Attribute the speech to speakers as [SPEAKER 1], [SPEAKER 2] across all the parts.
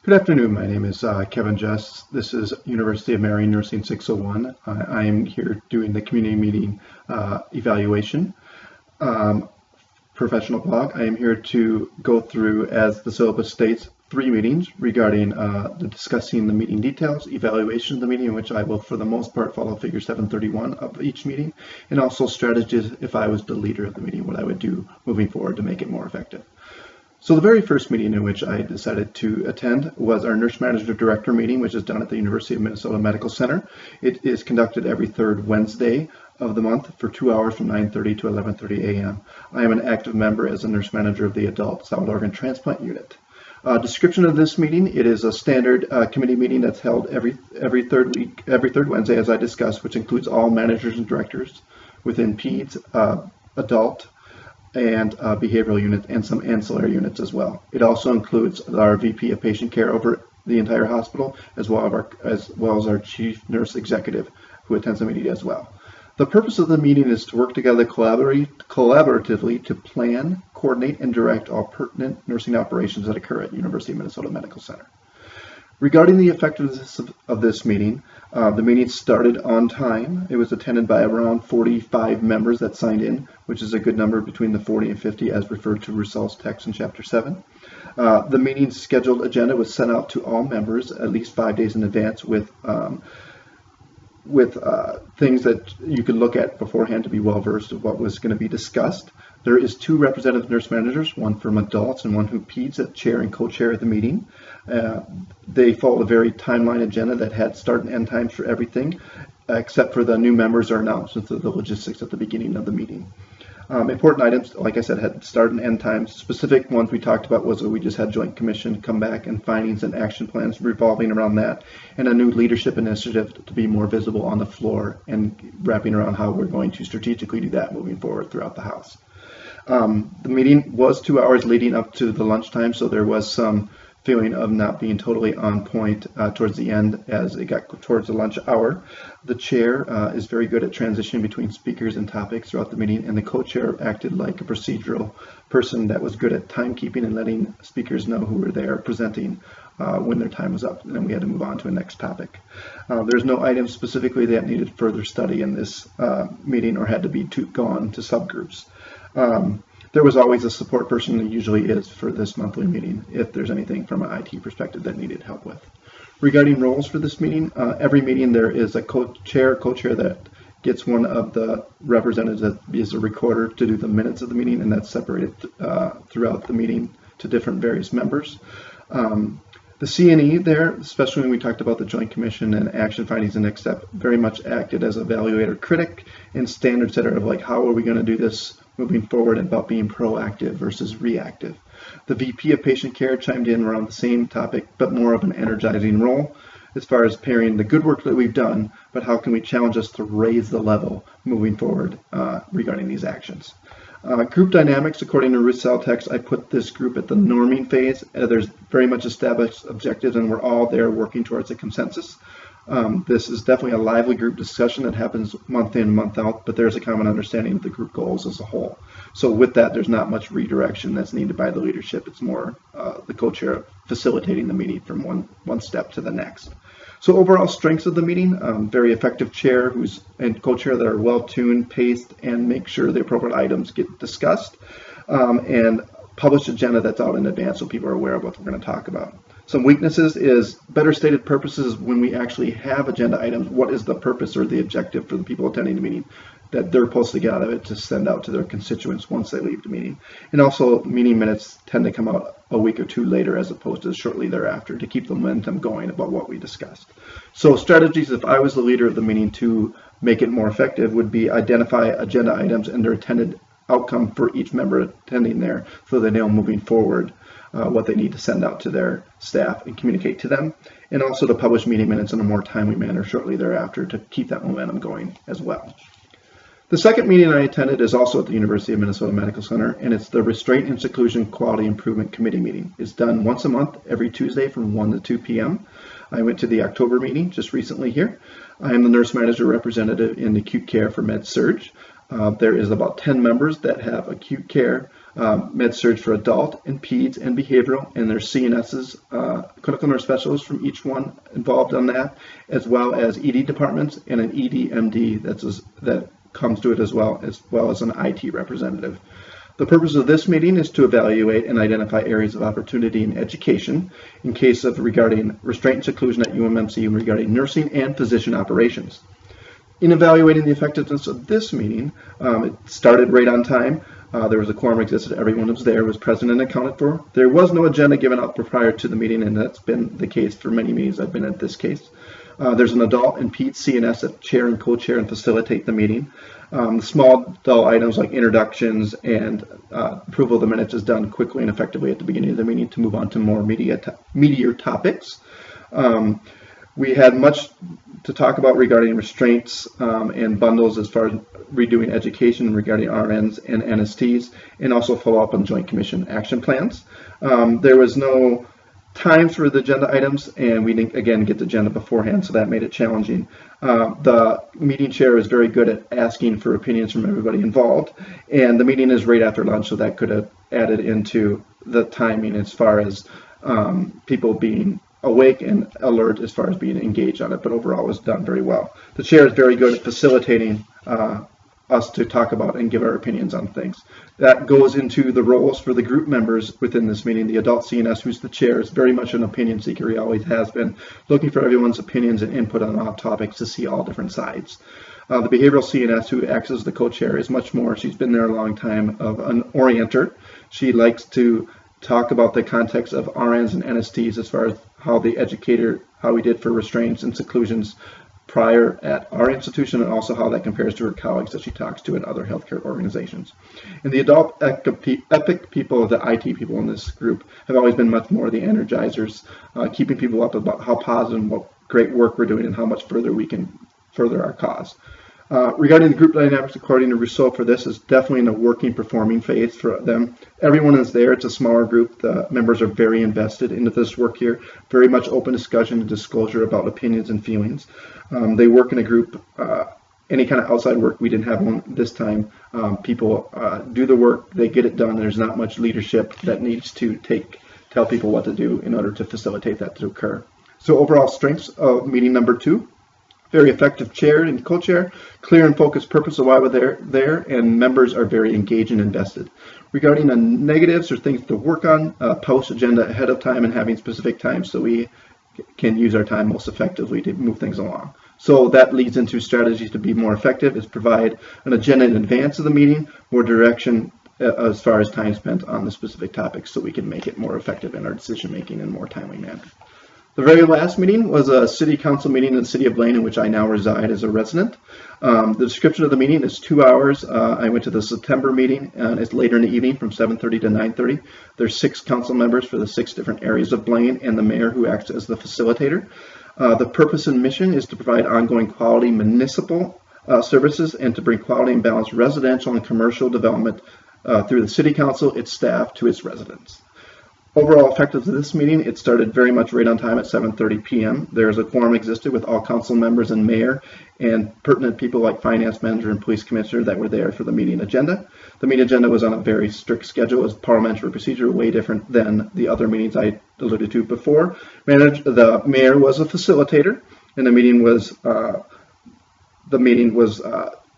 [SPEAKER 1] Good afternoon. My name is Kevin Jess. This is University of Marion Nursing 601. I am here doing the community meeting evaluation professional blog. I am here to go through, as the syllabus states, 3 meetings regarding discussing the meeting details, evaluation of the meeting, in which I will, for the most part, follow Figure 731 of each meeting, and also strategies if I was the leader of the meeting, what I would do moving forward to make it more effective. So the very first meeting in which I decided to attend was our Nurse Manager Director meeting, which is done at the University of Minnesota Medical Center. It is conducted every third Wednesday of the month for 2 hours from 9:30 to 11:30 a.m. I am an active member as a Nurse Manager of the Adult Solid Organ Transplant Unit. Description of this meeting: it is a standard committee meeting that's held every third Wednesday, as I discussed, which includes all managers and directors within PEDS, adult, and behavioral unit, and some ancillary units as well. It also includes our VP of Patient Care over the entire hospital, as well as our Chief Nurse Executive, who attends the meeting as well. The purpose of the meeting is to work together collaboratively to plan, coordinate, and direct all pertinent nursing operations that occur at University of Minnesota Medical Center. Regarding the effectiveness of this meeting, the meeting started on time. It was attended by around 45 members that signed in, which is a good number between the 40 and 50 as referred to Roussel's text in Chapter 7. The meeting's scheduled agenda was sent out to all members at least 5 days in advance with things that you could look at beforehand to be well versed of what was going to be discussed. There is 2 representative nurse managers, one from adults and one who PEDS, that chair and co-chair at the meeting. They followed a very timeline agenda that had start and end times for everything, except for the new members or announcements of the logistics at the beginning of the meeting. Important items, like I said, had start and end times. Specific ones we talked about was that we just had Joint Commission come back and findings and action plans revolving around that, and a new leadership initiative to be more visible on the floor and wrapping around how we're going to strategically do that moving forward throughout the house. The meeting was 2 hours leading up to the lunchtime, so there was some feeling of not being totally on point towards the end as it got towards the lunch hour. The chair is very good at transitioning between speakers and topics throughout the meeting, and the co-chair acted like a procedural person that was good at timekeeping and letting speakers know who were there presenting when their time was up, and then we had to move on to a next topic. There's no items specifically that needed further study in this meeting or had to be gone to subgroups. There was always a support person, there usually is, for this monthly meeting if there's anything from an IT perspective that needed help with. Regarding roles for this meeting, every meeting there is a co-chair that gets one of the representatives that is a recorder to do the minutes of the meeting, and that's separated throughout the meeting to different various members. The C&E there, especially when we talked about the Joint Commission and action findings and next step, very much acted as evaluator critic and standard setter of like, how are we going to do this moving forward, about being proactive versus reactive. The VP of Patient Care chimed in around the same topic, but more of an energizing role as far as pairing the good work that we've done, but how can we challenge us to raise the level moving forward regarding these actions. Group dynamics, according to Roussel text, I put this group at the norming phase. There's very much established objectives, and we're all there working towards a consensus. This is definitely a lively group discussion that happens month in, month out, but there's a common understanding of the group goals as a whole. So with that, there's not much redirection that's needed by the leadership. It's more the co-chair facilitating the meeting from one step to the next. So overall strengths of the meeting: very effective chair and co-chair that are well-tuned, paced, and make sure the appropriate items get discussed, and published agenda that's out in advance so people are aware of what we're going to talk about. Some weaknesses is better stated purposes when we actually have agenda items. What is the purpose or the objective for the people attending the meeting that they're supposed to get out of it to send out to their constituents once they leave the meeting? And also, meeting minutes tend to come out a week or 2 later as opposed to shortly thereafter to keep the momentum going about what we discussed. So strategies, if I was the leader of the meeting to make it more effective, would be identify agenda items and their intended outcome for each member attending there so they know moving forward what they need to send out to their staff and communicate to them, and also to publish meeting minutes in a more timely manner shortly thereafter to keep that momentum going as well. The second meeting I attended is also at the University of Minnesota Medical Center, and it's the Restraint and Seclusion Quality Improvement Committee meeting. It's done once a month, every Tuesday from 1 to 2 p.m. I went to the October meeting just recently here. I am the nurse manager representative in acute care for Med Surg. There is about 10 members that have acute care med surg for adult and peds and behavioral, and there's CNSs, clinical nurse specialists from each one involved on that, as well as ED departments and an ED/MD that comes to it as well as an IT representative. The purpose of this meeting is to evaluate and identify areas of opportunity in education in case of regarding restraint and seclusion at UMMC and regarding nursing and physician operations. In evaluating the effectiveness of this meeting, it started right on time. There was a quorum existed, everyone was there, was present and accounted for. There was no agenda given out prior to the meeting, and that's been the case for many meetings I've been at this case. There's an adult and peds CNS that chair and co-chair and facilitate the meeting. The small dull items like introductions and approval of the minutes is done quickly and effectively at the beginning of the meeting to move on to more meatier topics. We had much to talk about regarding restraints and bundles as far as redoing education regarding RNs and NSTs, and also follow up on Joint Commission action plans. There was no time for the agenda items, and we didn't again get the agenda beforehand, so that made it challenging. The meeting chair is very good at asking for opinions from everybody involved, and the meeting is right after lunch, so that could have added into the timing as far as people being awake and alert as far as being engaged on it, but overall it was done very well. The chair is very good at facilitating us to talk about and give our opinions on things. That goes into the roles for the group members within this meeting. The adult CNS, who's the chair, is very much an opinion seeker. He always has been, looking for everyone's opinions and input on all topics to see all different sides. The behavioral CNS, who acts as the co-chair, is much more, she's been there a long time, of an orienter. She likes to talk about the context of RNs and NSTs as far as how the educator, how we did for restraints and seclusions prior at our institution, and also how that compares to her colleagues that she talks to in other healthcare organizations. And the adult EPIC people, the IT people in this group, have always been much more the energizers, keeping people up about how positive and what great work we're doing and how much further we can further our cause. Regarding the group dynamics, according to Rousseau, for this is definitely in a working, performing phase for them. Everyone is there. It's a smaller group. The members are very invested into this work here. Very much open discussion and disclosure about opinions and feelings. They work in a group. Any kind of outside work we didn't have on this time. People do the work. They get it done. There's not much leadership that needs to tell people what to do in order to facilitate that to occur. So overall strengths of meeting number 2. Very effective chair and co-chair, clear and focused purpose of why we're there, and members are very engaged and invested. Regarding the negatives or things to work on, post agenda ahead of time and having specific times so we can use our time most effectively to move things along. So that leads into strategies to be more effective is provide an agenda in advance of the meeting, more direction as far as time spent on the specific topics so we can make it more effective in our decision making in a more timely manner. The very last meeting was a city council meeting in the city of Blaine, in which I now reside as a resident. The description of the meeting is 2 hours. I went to the September meeting, and it's later in the evening from 7:30 to 9:30. There's 6 council members for the 6 different areas of Blaine and the mayor who acts as the facilitator. The purpose and mission is to provide ongoing quality municipal services and to bring quality and balanced residential and commercial development through the city council, its staff, to its residents. Overall effectiveness of this meeting, it started very much right on time at 7:30 p.m. There's a quorum existed with all council members and mayor and pertinent people like finance manager and police commissioner that were there for the meeting agenda. The meeting agenda was on a very strict schedule as parliamentary procedure, way different than the other meetings I alluded to before. The mayor was a facilitator, and the meeting was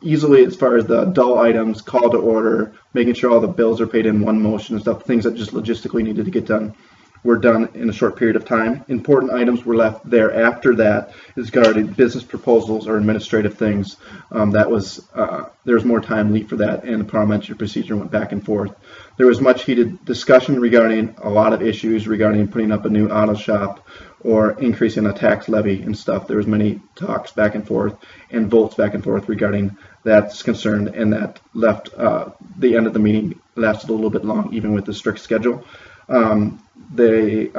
[SPEAKER 1] easily, as far as the dull items, call to order, making sure all the bills are paid in one motion and stuff, things that just logistically needed to get done were done in a short period of time. Important items were left there after that is regarding business proposals or administrative things. There was more time left for that, and the parliamentary procedure went back and forth. There was much heated discussion regarding a lot of issues regarding putting up a new auto shop or increasing a tax levy and stuff. There was many talks back and forth and votes back and forth regarding that's concerned, and that left the end of the meeting lasted a little bit long, even with the strict schedule. They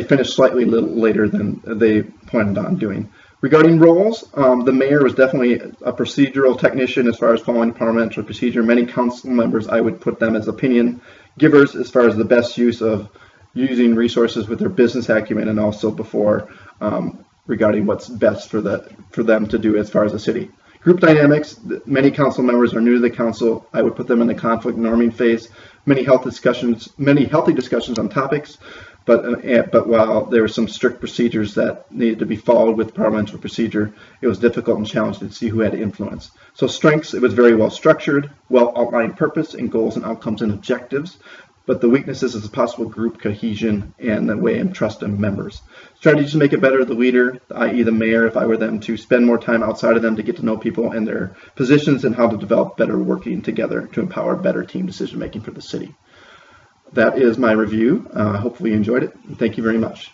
[SPEAKER 1] finished slightly later than they planned on doing. Regarding roles, the mayor was definitely a procedural technician as far as following parliamentary procedure. Many council members, I would put them as opinion givers as far as the best use of using resources with their business acumen, and also before regarding what's best for them to do as far as the city. Group dynamics, many council members are new to the council. I would put them in the conflict norming phase. Many healthy discussions on topics, but while there were some strict procedures that needed to be followed with parliamentary procedure, it was difficult and challenging to see who had influence. So strengths, it was very well structured, well outlined purpose and goals and outcomes and objectives. But the weaknesses is a possible group cohesion and the way and trust in members. Strategies to make it better, the leader, i.e. the mayor, if I were them, to spend more time outside of them to get to know people and their positions and how to develop better working together to empower better team decision making for the city. That is my review. Hopefully you enjoyed it. Thank you very much.